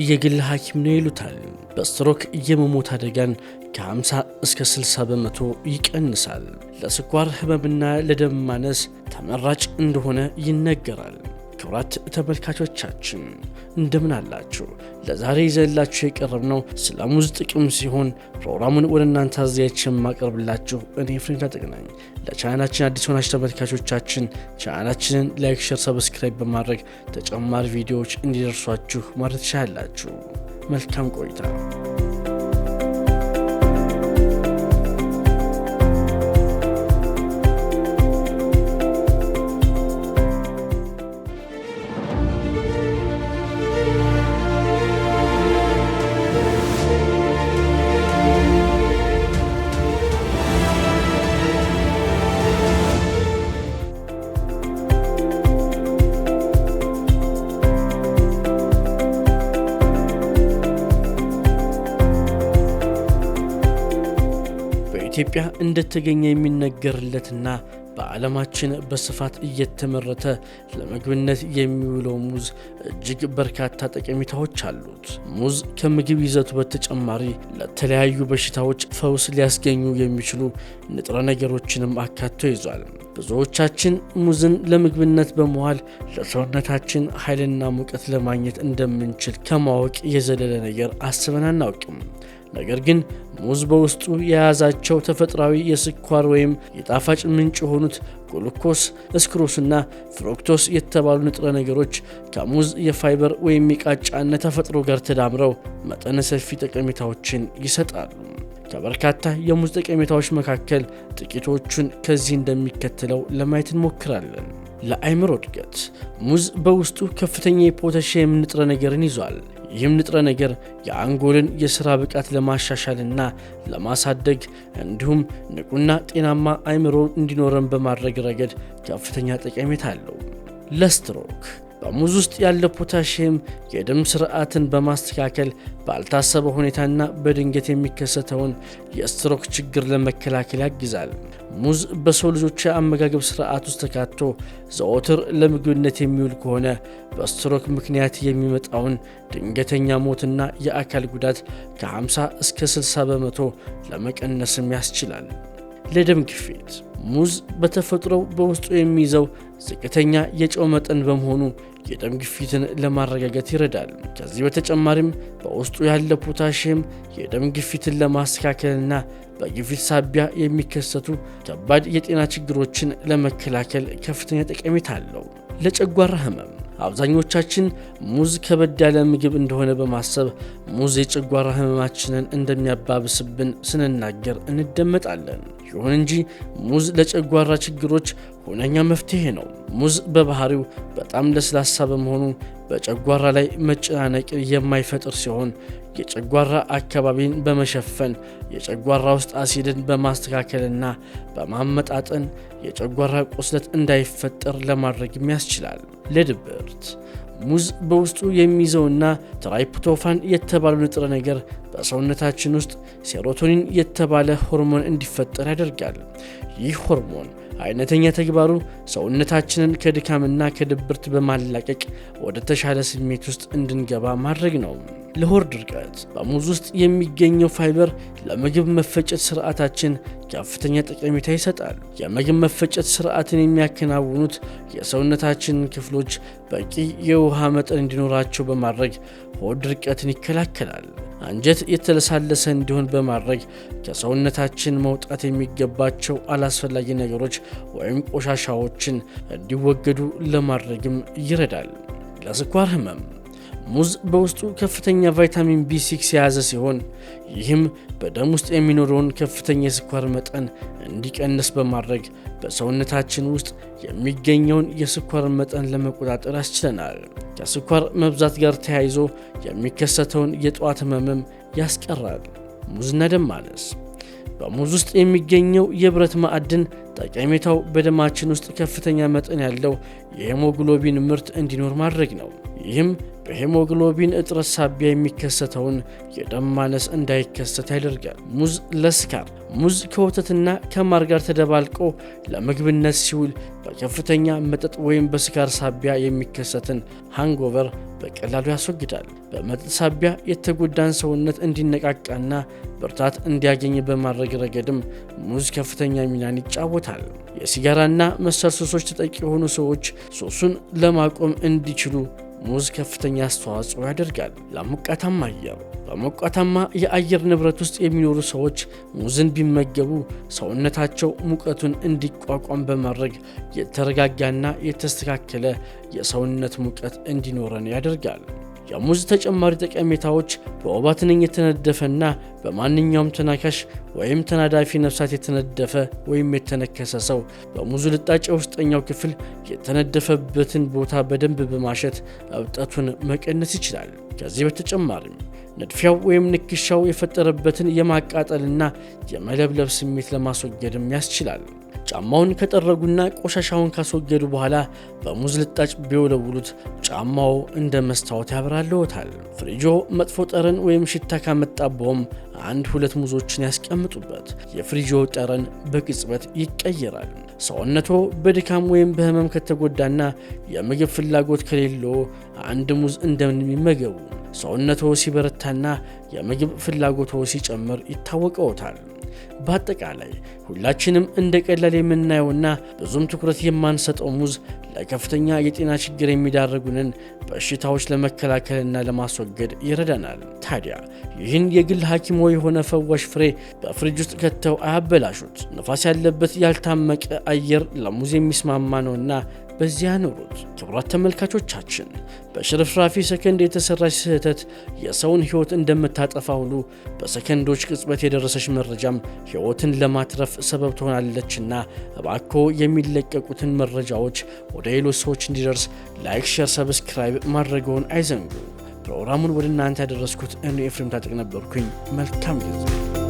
የግል ሐኪም ነው ይሉታል። በስትሮክ የመሞት አደጋን ከ50 እስከ 60 በመቶ ይቀንሳል። ለስኳር ህመምና ለደም ማነስ ተመራጭ እንደሆነ ይነገራል። ክቡራት ተመልካቾቻችን እንደምን አላችሁ? ለዛሬ ይዘንላችሁ የቀረብነው ስለ ሙዝ ጥቅም ሲሆን ፕሮግራሙን ወደ እናንተ አዘጋጅቼ የማቀርብላችሁ እኔ ፍሬንዳ ጠቅናኝ። ለቻናላችን አዲስ ሆናችሁ ተመልካቾቻችን ቻናላችንን ላይክ፣ ሼር፣ ሰብስክራይብ በማድረግ ተጨማሪ ቪዲዮዎች እንዲደርሷችሁ ማድረግ ትችላላችሁ። መልካም ቆይታ። ኢትዮጵያ እንደተገኘ የሚነገርለትና በዓለማችን በስፋት እየተመረተ ለምግብነት የሚውለው ሙዝ እጅግ በርካታ ጠቀሜታዎች አሉት። ሙዝ ከምግብ ይዘቱ በተጨማሪ ለተለያዩ በሽታዎች ፈውስ ሊያስገኙ የሚችሉ ንጥረ ነገሮችንም አካቶ ይዟል። ብዙዎቻችን ሙዝን ለምግብነት በመዋል ለሰውነታችን ኃይልና ሙቀት ለማግኘት እንደምንችል ከማወቅ የዘለለ ነገር አስበን አናውቅም። ነገር ግን ሙዝ በውስጡ የያዛቸው ተፈጥሯዊ የስኳር ወይም የጣፋጭ ምንጭ የሆኑት ግሉኮስ፣ ስክሮስና ፍሩክቶስ የተባሉ ንጥረ ነገሮች ከሙዝ የፋይበር ወይም የቃጫነት ተፈጥሮ ጋር ተዳምረው መጠነ ሰፊ ጠቀሜታዎችን ይሰጣሉ። ከበርካታ የሙዝ ጠቀሜታዎች መካከል ጥቂቶቹን ከዚህ እንደሚከተለው ለማየት እንሞክራለን። ለአእምሮ እድገት ሙዝ በውስጡ ከፍተኛ የፖታሺየም ንጥረ ነገርን ይዟል። ይህም ንጥረ ነገር የአንጎልን የሥራ ብቃት ለማሻሻልና ለማሳደግ እንዲሁም ንቁና ጤናማ አእምሮ እንዲኖረን በማድረግ ረገድ ከፍተኛ ጠቀሜታ አለው። ለስትሮክ በሙዝ ውስጥ ያለው ፖታሺየም የደም ስርዓትን በማስተካከል ባልታሰበ ሁኔታና በድንገት የሚከሰተውን የስትሮክ ችግር ለመከላከል ያግዛል። ሙዝ በሰው ልጆች አመጋገብ ስርዓት ውስጥ ተካቶ ዘወትር ለምግብነት የሚውል ከሆነ በስትሮክ ምክንያት የሚመጣውን ድንገተኛ ሞትና የአካል ጉዳት ከ50 እስከ 60 በመቶ ለመቀነስም ያስችላል። ለደም ግፊት ሙዝ በተፈጥሮው በውስጡ የሚይዘው ዝቅተኛ የጨው መጠን በመሆኑ የደም ግፊትን ለማረጋጋት ይረዳል። ከዚህ በተጨማሪም በውስጡ ያለ ፖታሺየም የደም ግፊትን ለማስተካከልና በግፊት ሳቢያ የሚከሰቱ ከባድ የጤና ችግሮችን ለመከላከል ከፍተኛ ጠቀሜታ አለው። ለጨጓራ ህመም አብዛኞቻችን ሙዝ ከበድ ያለ ምግብ እንደሆነ በማሰብ ሙዝ የጨጓራ ህመማችንን እንደሚያባብስብን ስንናገር እንደመጣለን። ይሁን እንጂ ሙዝ ለጨጓራ ችግሮች ሁነኛ መፍትሄ ነው። ሙዝ በባህሪው በጣም ለስላሳ በመሆኑ በጨጓራ ላይ መጨናነቅ የማይፈጥር ሲሆን የጨጓራ አካባቢን በመሸፈን የጨጓራ ውስጥ አሲድን በማስተካከልና በማመጣጠን የጨጓራ ቁስለት እንዳይፈጠር ለማድረግም ያስችላል። ለድብርት ሙዝ በውስጡ የሚይዘውና ትራይፕቶፋን የተባለ ንጥረ ነገር በሰውነታችን ውስጥ ሴሮቶኒን የተባለ ሆርሞን እንዲፈጠር ያደርጋል። ይህ ሆርሞን አይነተኛ ተግባሩ ሰውነታችንን ከድካምና ከድብርት በማላቀቅ ወደ ተሻለ ስሜት ውስጥ እንድንገባ ማድረግ ነው። ለሆድ ድርቀት በሙዝ ውስጥ የሚገኘው ፋይበር ለምግብ መፈጨት ስርዓታችን ከፍተኛ ጠቀሜታ ይሰጣል። የምግብ መፈጨት ስርዓትን የሚያከናውኑት የሰውነታችን ክፍሎች በቂ የውሃ መጠን እንዲኖራቸው በማድረግ ሆድ ድርቀትን ይከላከላል። አንጀት የተለሳለሰ እንዲሆን በማድረግ ከሰውነታችን መውጣት የሚገባቸው አላስፈላጊ ነገሮች ወይም ቆሻሻዎችን እንዲወገዱ ለማድረግም ይረዳል። ለስኳር ህመም ሙዝ በውስጡ ከፍተኛ ቫይታሚን B6 የያዘ ሲሆን ይህም በደም ውስጥ የሚኖረውን ከፍተኛ የስኳር መጠን እንዲቀንስ በማድረግ በሰውነታችን ውስጥ የሚገኘውን የስኳር መጠን ለመቆጣጠር ያስችለናል። ከስኳር መብዛት ጋር ተያይዞ የሚከሰተውን የጠዋት ህመምም ያስቀራል። ሙዝና ደም ማነስ በሙዝ ውስጥ የሚገኘው የብረት ማዕድን ጠቀሜታው በደማችን ውስጥ ከፍተኛ መጠን ያለው የሄሞግሎቢን ምርት እንዲኖር ማድረግ ነው። ይህም በሄሞግሎቢን እጥረት ሳቢያ የሚከሰተውን የደም ማነስ እንዳይከሰት ያደርጋል። ሙዝ ለስካር ሙዝ ከወተትና ከማር ጋር ተደባልቆ ለምግብነት ሲውል በከፍተኛ መጠጥ ወይም በስካር ሳቢያ የሚከሰትን ሃንጎቨር በቀላሉ ያስወግዳል። በመጠጥ ሳቢያ የተጎዳን ሰውነት እንዲነቃቃና ብርታት እንዲያገኝ በማድረግ ረገድም ሙዝ ከፍተኛ ሚናን ይጫወታል። የሲጋራና መሰል ሱሶች ተጠቂ የሆኑ ሰዎች ሱሱን ለማቆም እንዲችሉ ሙዝ ከፍተኛ አስተዋጽኦ ያደርጋል። ለሞቃታማ አየር በሞቃታማ የአየር ንብረት ውስጥ የሚኖሩ ሰዎች ሙዝን ቢመገቡ ሰውነታቸው ሙቀቱን እንዲቋቋም በማድረግ የተረጋጋና የተስተካከለ የሰውነት ሙቀት እንዲኖረን ያደርጋል። የሙዝ ተጨማሪ ጠቀሜታዎች በወባ ትንኝ የተነደፈና በማንኛውም ተናካሽ ወይም ተናዳፊ ነፍሳት የተነደፈ ወይም የተነከሰ ሰው በሙዙ ልጣጭ ውስጠኛው ክፍል የተነደፈበትን ቦታ በደንብ በማሸት እብጠቱን መቀነስ ይችላል። ከዚህ በተጨማሪም ንድፊያው ወይም ንክሻው የፈጠረበትን የማቃጠልና የመለብለብ ስሜት ለማስወገድም ያስችላል። ጫማውን ከጠረጉና ቆሻሻውን ካስወገዱ በኋላ በሙዝ ልጣጭ ቢወለውሉት ጫማው እንደ መስታወት ያበራልዎታል። ፍሪጆ መጥፎ ጠረን ወይም ሽታ ካመጣበውም 1-2 ሙዞችን ያስቀምጡበት። የፍሪጆ ጠረን በቅጽበት ይቀየራል። ሰውነቶ በድካም ወይም በህመም ከተጎዳና የምግብ ፍላጎት ከሌለው 1 ሙዝ እንደምን ይመገቡ። ሰውነቶ ሲበረታና የምግብ ፍላጎቶ ሲጨምር ይታወቀዎታል። በአጠቃላይ ሁላችንም እንደ ቀላል የምናየውና ብዙም ትኩረት የማንሰጠው ሙዝ ለከፍተኛ የጤና ችግር የሚዳርጉንን በሽታዎች ለመከላከልና ለማስወገድ ይረዳናል። ታዲያ ይህን የግል ሐኪሞ የሆነ ፈዋሽ ፍሬ በፍሪጅ ውስጥ ከተው አያበላሹት። ነፋስ ያለበት ያልታመቀ አየር ለሙዝ የሚስማማ ነውና በዚያ ኑሩት። ክቡራት ተመልካቾቻችን በሽርፍራፊ ሰከንድ የተሰራች ስህተት የሰውን ሕይወት እንደምታጠፋ ሁሉ በሰከንዶች ቅጽበት የደረሰች መረጃም ሕይወትን ለማትረፍ ሰበብ ትሆናለችና እባክዎ የሚለቀቁትን መረጃዎች ወደ ሌሎች ሰዎች እንዲደርስ ላይክ፣ ሼር፣ ሰብስክራይብ ማድረግዎን አይዘንጉ። ፕሮግራሙን ወደ እናንተ ያደረስኩት እኔ ኤፍሬም ታጠቅ ነበርኩኝ። መልካም ጊዜ